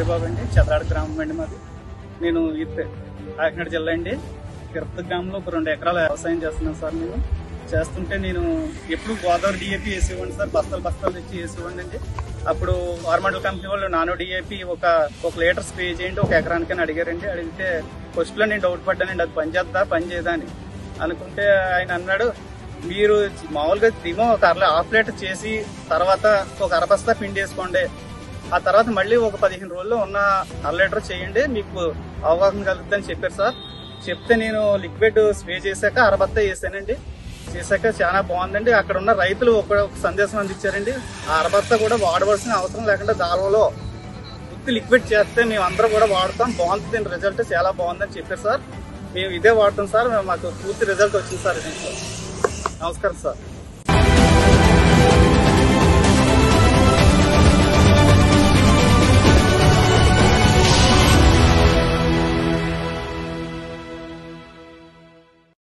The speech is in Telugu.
సూర్యబాబు అండి, చెదరాడ గ్రామం అండి మాది. నేను కాకినాడ జిల్లా అండి. తిరుపతి గ్రామంలో ఒక 2 ఎకరాల వ్యవసాయం చేస్తున్నాను సార్. నేను చేస్తుంటే నేను ఎప్పుడు గోదావరి డిఏపి వేసేవాడిని సార్. బస్తాలు తెచ్చి వేసేవాడిని అండి. అప్పుడు వారమండల కంపెనీ వాళ్ళు నానో డిఏపి ఒక లీటర్ స్ప్రే చేయండి 1 ఎకరానికి అడిగారండి. అడిగితే ఫస్ట్ లో నేను డౌట్ పడ్డానండి, అది పని చేయదా అని అనుకుంటే ఆయన అన్నాడు, మీరు మామూలుగా ఒక హాఫ్ లీటర్ చేసి తర్వాత ఒక అరబస్తా పిండి వేసుకోండి, ఆ తర్వాత మళ్ళీ ఒక 15 రోజుల్లో ఉన్న 1/2 లీటర్ చేయండి, మీకు అవగాహన కలుగుతుందని చెప్పారు సార్. చెప్తే నేను లిక్విడ్ స్ప్రే చేశాక అరబత్తా వేసానండి. చేశాక చాలా బాగుందండి. అక్కడ ఉన్న రైతులు ఒక సందేశం అందించారండి, ఆ అరబత్తా కూడా వాడవలసిన అవసరం లేకుండా దానిలో ఉత్తి లిక్విడ్ చేస్తే మేము అందరూ కూడా వాడతాం, బాగుంటుంది, రిజల్ట్ చాలా బాగుందని చెప్పారు సార్. మేము ఇదే వాడతాం సార్. మాకు పూర్తి రిజల్ట్ వచ్చింది సార్. నమస్కారం సార్.